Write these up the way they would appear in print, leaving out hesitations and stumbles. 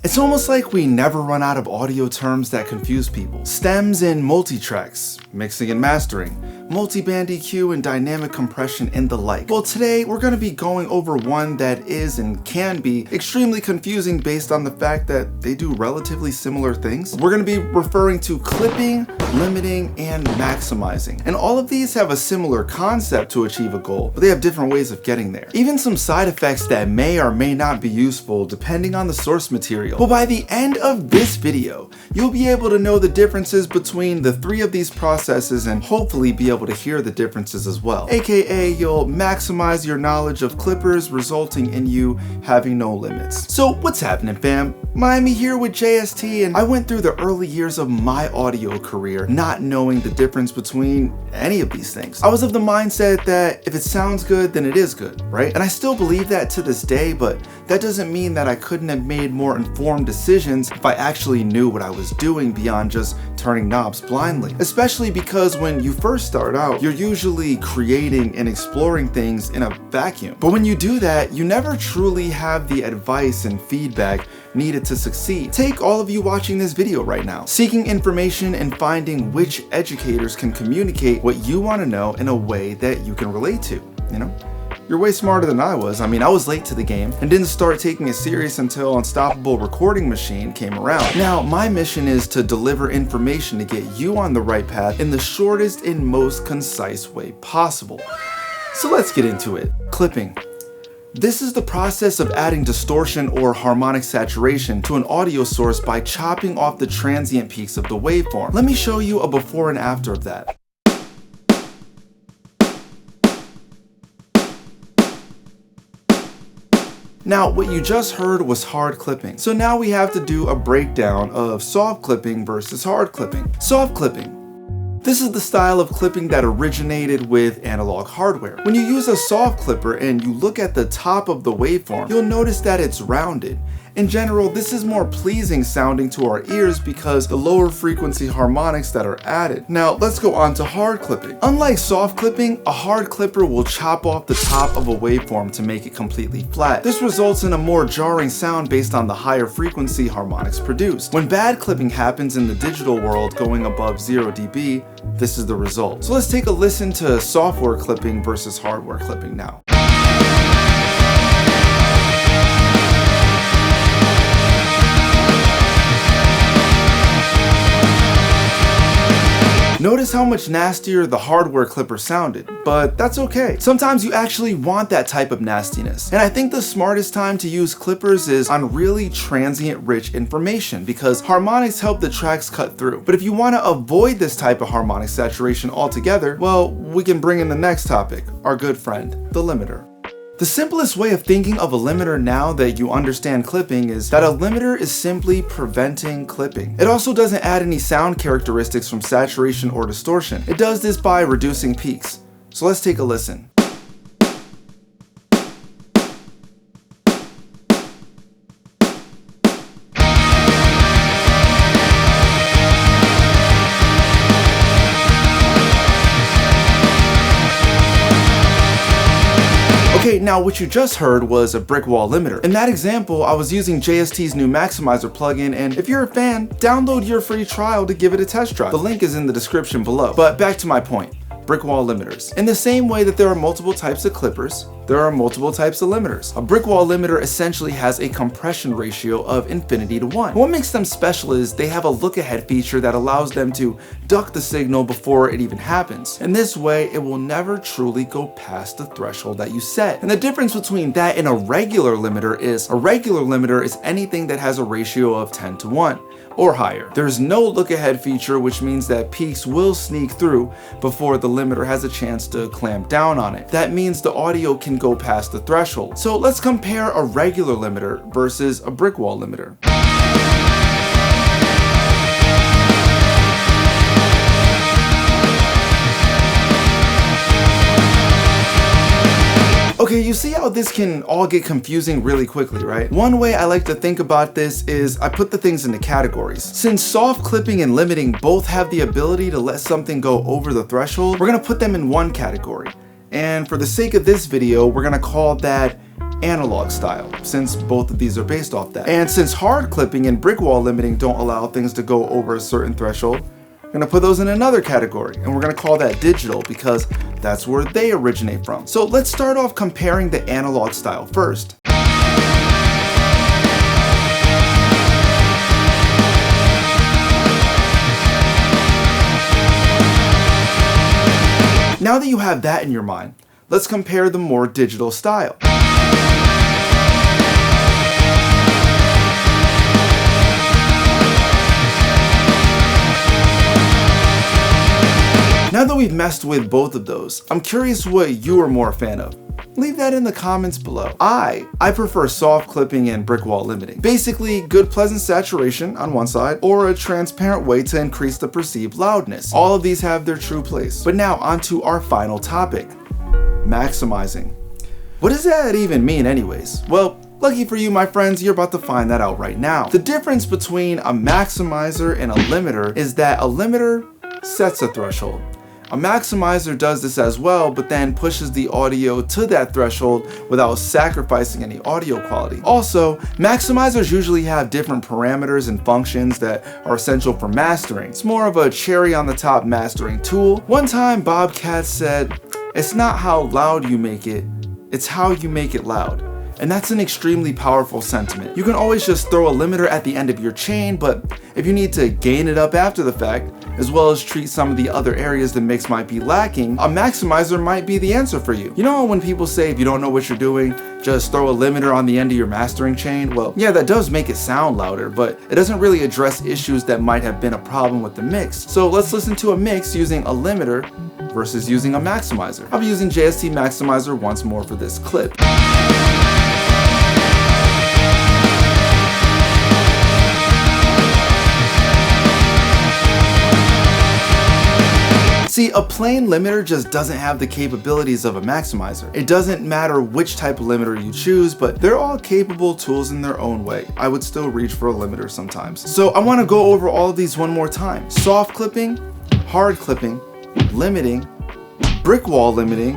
It's almost like we never run out of audio terms that confuse people. Stems and multitracks, mixing and mastering, multiband EQ and dynamic compression and the like. Well, today we're going to be going over one that is and can be extremely confusing based on the fact that they do relatively similar things. We're going to be referring to clipping, limiting, and maximizing. And all of these have a similar concept to achieve a goal, but they have different ways of getting there. Even some side effects that may or may not be useful depending on the source material. But by the end of this video, you'll be able to know the differences between the three of these processes and hopefully be able to hear the differences as well. AKA, you'll maximize your knowledge of clippers, resulting in you having no limits. So what's happening, fam? Miami here with JST, and I went through the early years of my audio career not knowing the difference between any of these things. I was of the mindset that if it sounds good, then it is good, right? And I still believe that to this day, but that doesn't mean that I couldn't have made more informed decisions if I actually knew what I was doing beyond just turning knobs blindly. Especially because when you first start out, you're usually creating and exploring things in a vacuum. But when you do that, you never truly have the advice and feedback needed to succeed. Take all of you watching this video right now, seeking information and finding which educators can communicate what you want to know in a way that you can relate to, you know? You're way smarter than I was. I mean, I was late to the game and didn't start taking it serious until Unstoppable Recording Machine came around. Now, my mission is to deliver information to get you on the right path in the shortest and most concise way possible. So let's get into it. Clipping. This is the process of adding distortion or harmonic saturation to an audio source by chopping off the transient peaks of the waveform. Let me show you a before and after of that. Now, what you just heard was hard clipping. So now we have to do a breakdown of soft clipping versus hard clipping. Soft clipping. This is the style of clipping that originated with analog hardware. When you use a soft clipper and you look at the top of the waveform, you'll notice that it's rounded. In general, this is more pleasing sounding to our ears because the lower frequency harmonics that are added. Now, let's go on to hard clipping. Unlike soft clipping, a hard clipper will chop off the top of a waveform to make it completely flat. This results in a more jarring sound based on the higher frequency harmonics produced. When bad clipping happens in the digital world going above 0 dB, this is the result. So let's take a listen to software clipping versus hardware clipping now. Notice how much nastier the hardware clipper sounded, but that's okay. Sometimes you actually want that type of nastiness. And I think the smartest time to use clippers is on really transient rich information because harmonics help the tracks cut through. But if you want to avoid this type of harmonic saturation altogether, well, we can bring in the next topic, our good friend, the limiter. The simplest way of thinking of a limiter now that you understand clipping is that a limiter is simply preventing clipping. It also doesn't add any sound characteristics from saturation or distortion. It does this by reducing peaks. So let's take a listen. Okay, now what you just heard was a brick wall limiter. In that example, I was using JST's new Maximizer plugin, and if you're a fan, download your free trial to give it a test drive. The link is in the description below. But back to my point. Brick wall limiters. In the same way that there are multiple types of clippers, there are multiple types of limiters. A brick wall limiter essentially has a compression ratio of infinity to 1. What makes them special is they have a look ahead feature that allows them to duck the signal before it even happens. In this way, it will never truly go past the threshold that you set. And the difference between that and a regular limiter is anything that has a ratio of 10 to 1. Or higher. There's no look ahead feature, which means that peaks will sneak through before the limiter has a chance to clamp down on it. That means the audio can go past the threshold. So let's compare a regular limiter versus a brick wall limiter. Okay, you see how this can all get confusing really quickly, right? One way I like to think about this is I put the things into categories. Since soft clipping and limiting both have the ability to let something go over the threshold, we're gonna put them in one category. And for the sake of this video, we're gonna call that analog style, since both of these are based off that. And since hard clipping and brick wall limiting don't allow things to go over a certain threshold, we're gonna put those in another category, and we're gonna call that digital because that's where they originate from. So let's start off comparing the analog style first. Now that you have that in your mind, let's compare the more digital style. Now that we've messed with both of those, I'm curious what you are more a fan of. Leave that in the comments below. I prefer soft clipping and brick wall limiting. Basically, good pleasant saturation on one side, or a transparent way to increase the perceived loudness. All of these have their true place. But now onto our final topic, maximizing. What does that even mean anyways? Well, lucky for you, my friends, you're about to find that out right now. The difference between a maximizer and a limiter is that a limiter sets a threshold. A maximizer does this as well, but then pushes the audio to that threshold without sacrificing any audio quality. Also, maximizers usually have different parameters and functions that are essential for mastering. It's more of a cherry on the top mastering tool. One time, Bobcat said, "It's not how loud you make it, it's how you make it loud." And that's an extremely powerful sentiment. You can always just throw a limiter at the end of your chain, but if you need to gain it up after the fact, as well as treat some of the other areas the mix might be lacking, a maximizer might be the answer for you. You know when people say if you don't know what you're doing, just throw a limiter on the end of your mastering chain? Well, yeah, that does make it sound louder, but it doesn't really address issues that might have been a problem with the mix. So let's listen to a mix using a limiter versus using a maximizer. I'll be using JST Maximizer once more for this clip. See, a plain limiter just doesn't have the capabilities of a maximizer. It doesn't matter which type of limiter you choose, but they're all capable tools in their own way. I would still reach for a limiter sometimes. So I want to go over all of these one more time. Soft clipping, hard clipping, limiting, brick wall limiting,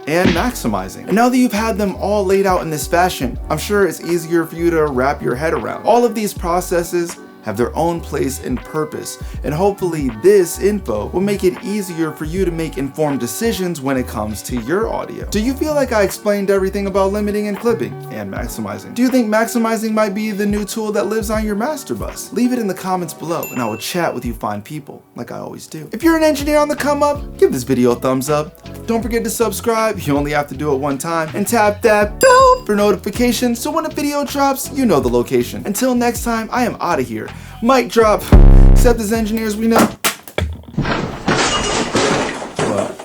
and maximizing. And now that you've had them all laid out in this fashion, I'm sure it's easier for you to wrap your head around. All of these processes have their own place and purpose, and hopefully this info will make it easier for you to make informed decisions when it comes to your audio. Do you feel like I explained everything about limiting and clipping and maximizing? Do you think maximizing might be the new tool that lives on your master bus? Leave it in the comments below and I will chat with you fine people like I always do. If you're an engineer on the come up, give this video a thumbs up. Don't forget to subscribe, you only have to do it one time, and tap that bell for notifications so when a video drops, you know the location. Until next time, I am out of here. Mic drop, except as engineers we know. Well,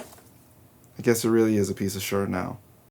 I guess it really is a piece of shirt now.